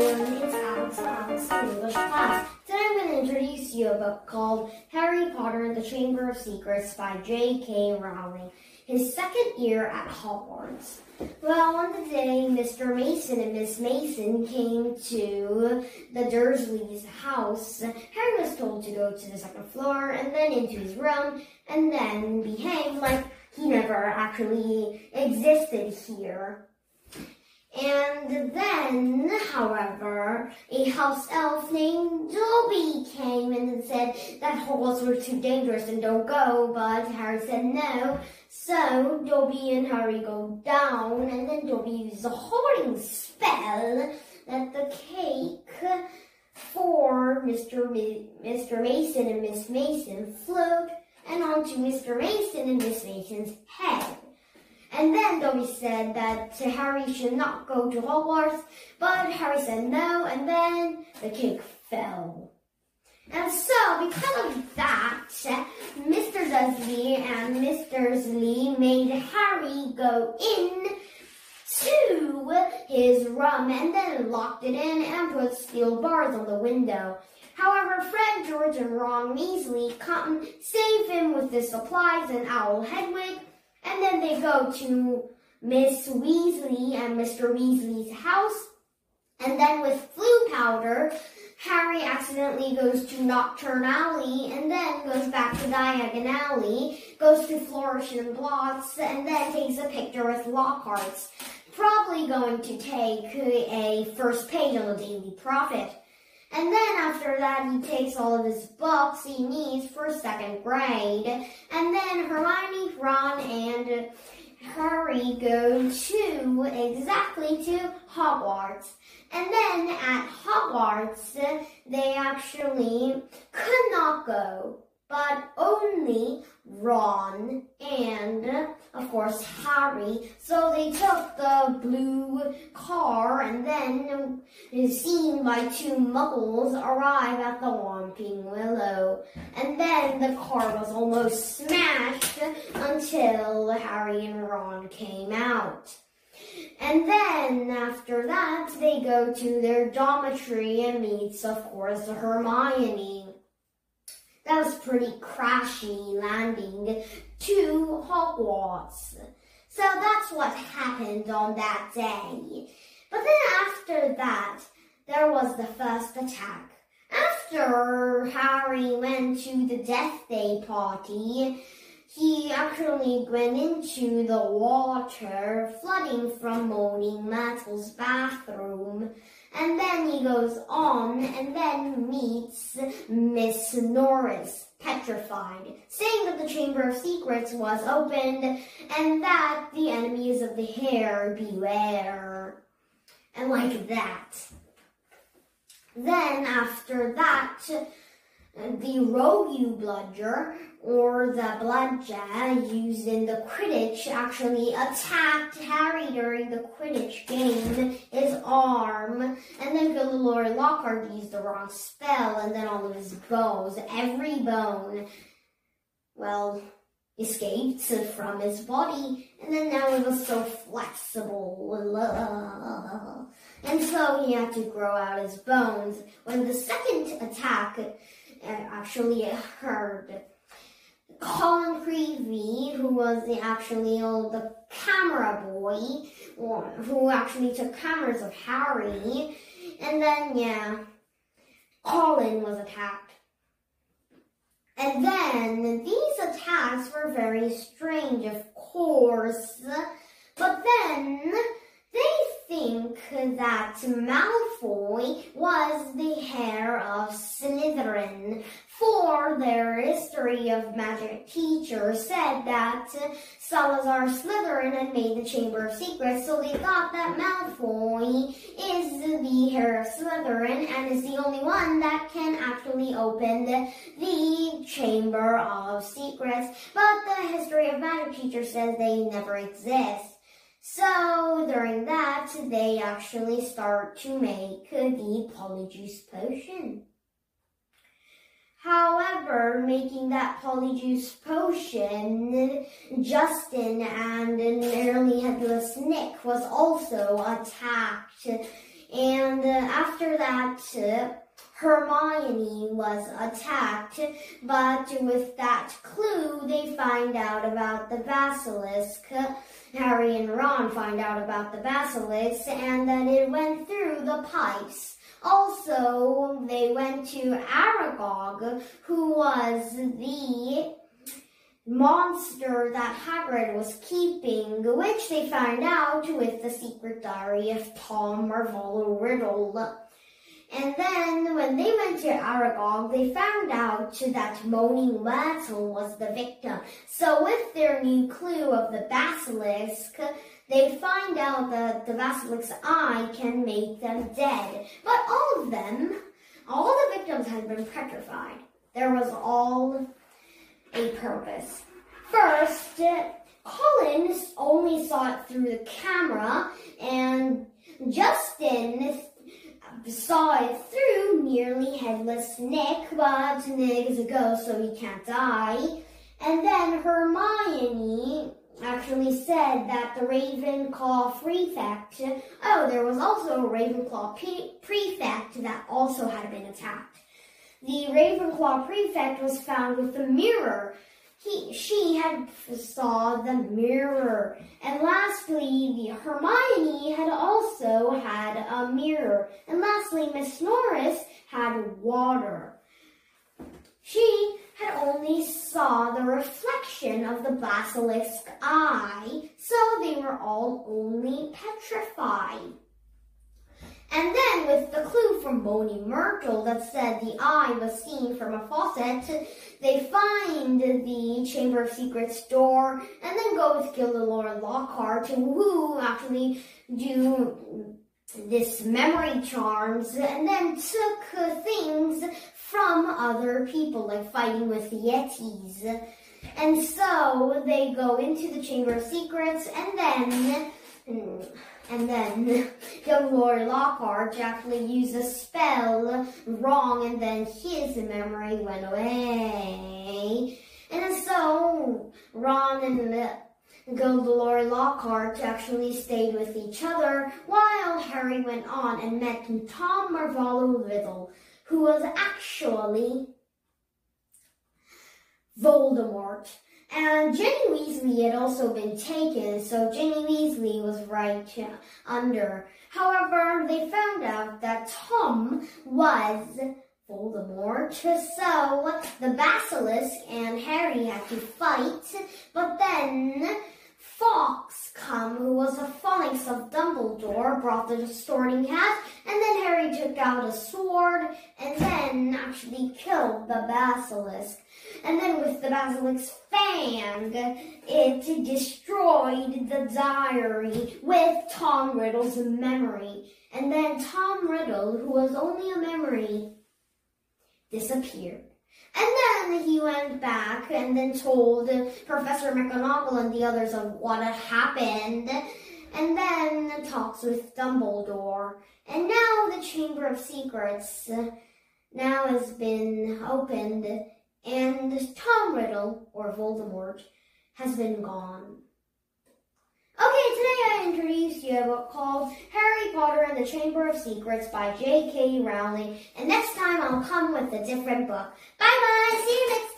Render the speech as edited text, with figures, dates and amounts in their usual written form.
everyone, it's Alex English class. Today I'm going to introduce you a book called Harry Potter and the Chamber of Secrets by J.K. Rowling. His second year at Hogwarts. Well, one day Mr. Mason and Miss Mason came to the Dursleys' house. Harry was told to go to the second floor and then into his room and then behave like he never actually existed here. And then, however, a house elf named Dobby came and said that Hogwarts were too dangerous and don't go, but Harry said no. So Dobby and Harry go down, and then Dobby uses a hoarding spell that the cake for Mr. Mason and Miss Mason float and onto Mr. Mason and Miss Mason's head. And then Dobby said that Harry should not go to Hogwarts, but Harry said no, and then the cake fell. And so, because of that, Mr. Dursley and Miss Dursley made Harry go in to his room and then locked it in and put steel bars on the window. However, Fred, George, and Ron Weasley come save him with the supplies and Owl Hedwig. And then they go to Miss Weasley and Mr. Weasley's house. And then with Floo powder, Harry accidentally goes to Knockturn Alley and then goes back to Diagon Alley, goes to Flourish and Blots, and then takes a picture with Lockhart's. Probably going to take a first page on the Daily Prophet. And then after that, he takes all of his books he needs for second grade. And then Hermione, Ron, and Harry go exactly to Hogwarts. And then at Hogwarts, they actually could not go, but only Ron and, of course, Harry. So they took the blue car and then, seen by two muggles, arrive at the Whomping Willow. And then the car was almost smashed until Harry and Ron came out. And then, after that, they go to their dormitory and meets, of course, Hermione. That was pretty crashy landing to Hogwarts. So that's what happened on that day. But then after that, there was the first attack. After Harry went to the Death Day party, he actually went into the water, flooding from Moaning Myrtle's bathroom. And then he goes on and then meets Miss Norris, petrified, saying that the Chamber of Secrets was opened and that the enemies of the hair beware. And like that. Then after that, the Rogue Bludger, or the bludger used in the Quidditch, actually attacked Harry during the Quidditch game, his arm, and then Gilderoy Lockhart used the wrong spell, and then all of his bones, every bone, well, escaped from his body, and then now it was so flexible. And so he had to grow out his bones. When the second attack actually occurred, Colin Creevy, who was the camera boy, who actually took cameras of Harry, and then, Colin was attacked. And then these attacks were very strange, of course, but then they think that Malfoy was the heir of Slytherin, for their history of magic teacher said that Salazar Slytherin had made the Chamber of Secrets, so they thought that Malfoy is the heir of Slytherin and is the only one that can actually open the Chamber of Secrets, but the history of magic teacher says they never exist. So, during that, they actually start to make the Polyjuice Potion. However, making that Polyjuice Potion, Justin and Nearly Headless Nick was also attacked And after that, Hermione was attacked, but with that clue, they find out about the basilisk. Harry and Ron find out about the basilisk and that it went through the pipes. Also, they went to Aragog, who was the monster that Hagrid was keeping, which they found out with the secret diary of Tom Marvolo Riddle. And then, when they went to Aragog, they found out that Moaning Myrtle was the victim. So with their new clue of the basilisk, they find out that the basilisk's eye can make them dead. But all the victims had been petrified. There was all a purpose. First, Colin only saw it through the camera, and Justin saw it through nearly headless Nick, but Nick is a ghost, so he can't die. And then Hermione actually said that the Ravenclaw prefect, there was also a Ravenclaw prefect that also had been attacked. The Ravenclaw prefect was found with a mirror. She had saw the mirror. And lastly, the Hermione had also had a mirror. And lastly, Miss Norris had water. She had only saw the reflection of the basilisk's eye, so they were all only petrified. And then, with the clue from Moaning Myrtle that said the eye was seen from a faucet, they find the Chamber of Secrets door and then go with Gilderoy Lockhart, who actually do this memory charms and then took things from other people, like fighting with the Yetis. And so they go into the Chamber of Secrets, and then Gilderoy Lockhart actually used a spell wrong, and then his memory went away. And so Ron and Gilderoy Lockhart actually stayed with each other while Harry went on and met Tom Marvolo Riddle, who was actually Voldemort. And Ginny Weasley had also been taken, so Ginny Weasley was right under. However, they found out that Tom was Voldemort, so the basilisk and Harry had to fight, but then Fawkes who was a phalanx of Dumbledore, brought the distorting hat, and then Harry took out a sword and then actually killed the basilisk. And then with the basilisk's fang, it destroyed the diary with Tom Riddle's memory. And then Tom Riddle, who was only a memory, disappeared. And then he went back and then told Professor McGonagall and the others of what had happened, and then talks with Dumbledore. And now the Chamber of Secrets now has been opened, and Tom Riddle, or Voldemort, has been gone. Okay, today I introduced you a book called Harry Potter and the Chamber of Secrets by J.K. Rowling, and next time I'll come with a different book. Bye-bye! See you next time!